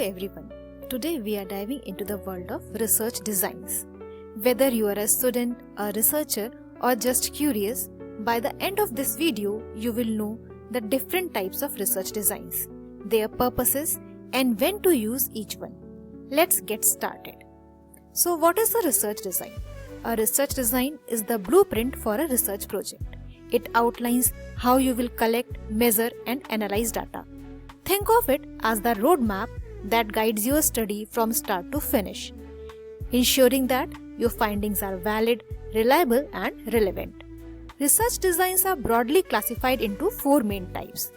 everyone. Today we are diving into the world of research designs. Whether you are a student, a researcher, or just curious, by the end of this video you will know the different types of research designs, their purposes, and when to use each one. Let's get started. So what is a research design? A research design is the blueprint for a research project. It outlines how you will collect, measure, and analyze data. Think of it as the roadmap that guides your study from start to finish, ensuring that your findings are valid, reliable, and relevant. Research designs are broadly classified into four main types: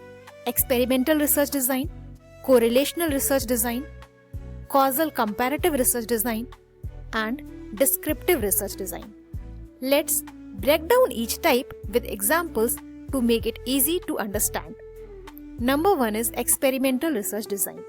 experimental research design, correlational research design, causal comparative research design, and descriptive research design. Let's break down each type with examples to make it easy to understand. Number 1 is experimental research design.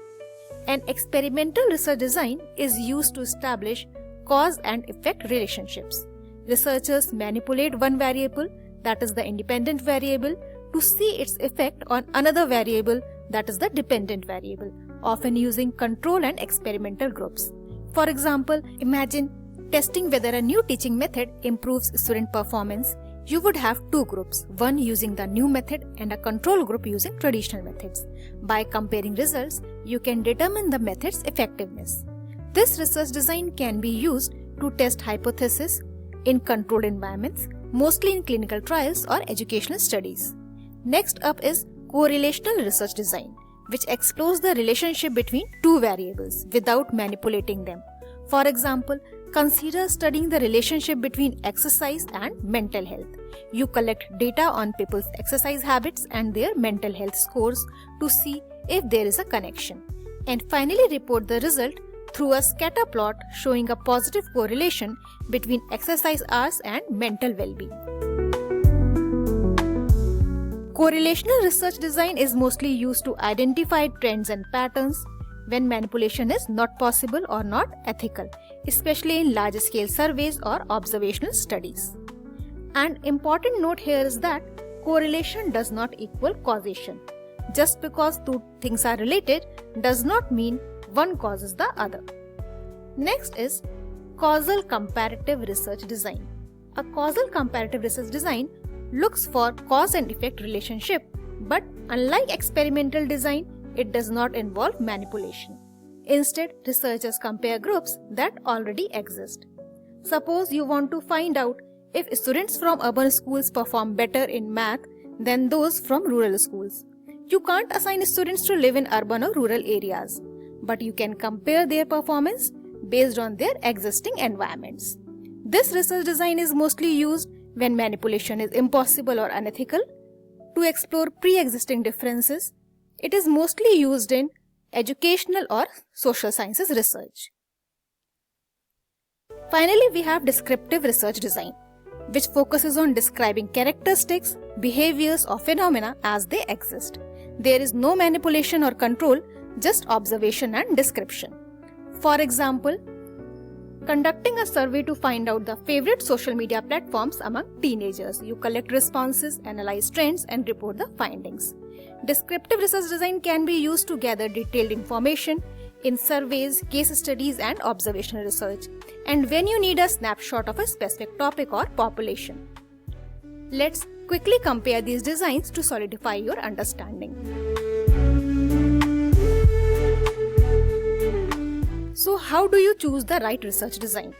An experimental research design is used to establish cause and effect relationships. Researchers manipulate one variable, that is the independent variable, to see its effect on another variable, that is the dependent variable, often using control and experimental groups. For example, imagine testing whether a new teaching method improves student performance. You would have two groups, one using the new method and a control group using traditional methods. By comparing results, you can determine the method's effectiveness. This research design can be used to test hypotheses in controlled environments, mostly in clinical trials or educational studies. Next up is correlational research design, which explores the relationship between two variables without manipulating them. For example, consider studying the relationship between exercise and mental health. You collect data on people's exercise habits and their mental health scores to see if there is a connection, and finally report the result through a scatter plot showing a positive correlation between exercise hours and mental well-being. Correlational research design is mostly used to identify trends and patterns when manipulation is not possible or not ethical, especially in large-scale surveys or observational studies. An important note here is that correlation does not equal causation. Just because two things are related does not mean one causes the other. Next is causal comparative research design. A causal comparative research design looks for cause and effect relationship, but unlike experimental design, it does not involve manipulation. Instead, researchers compare groups that already exist. Suppose you want to find out if students from urban schools perform better in math than those from rural schools. You can't assign students to live in urban or rural areas, but you can compare their performance based on their existing environments. This research design is mostly used when manipulation is impossible or unethical. To explore pre-existing differences, it is mostly used in educational or social sciences research. Finally, we have descriptive research design, which focuses on describing characteristics, behaviors, or phenomena as they exist. There is no manipulation or control, just observation and description. For example, conducting a survey to find out the favorite social media platforms among teenagers. You collect responses, analyze trends, and report the findings. Descriptive research design can be used to gather detailed information in surveys, case studies, and observational research, and when you need a snapshot of a specific topic or population. Let's quickly compare these designs to solidify your understanding. So how do you choose the right research design?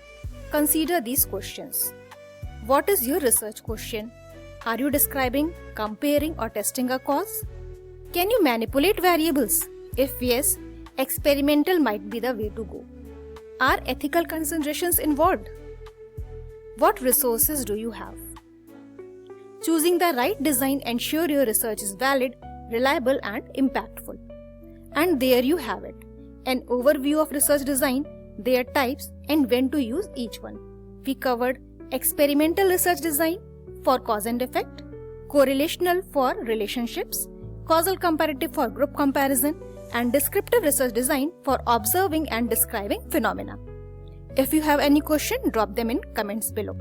Consider these questions. What is your research question? Are you describing, comparing, or testing a cause? Can you manipulate variables? If yes, experimental might be the way to go. Are ethical considerations involved? What resources do you have? Choosing the right design ensures your research is valid, reliable, and impactful. And there you have it, an overview of research design, their types, and when to use each one. We covered experimental research design for cause and effect, correlational for relationships, causal comparative for group comparison, and descriptive research design for observing and describing phenomena. If you have any question, drop them in comments below.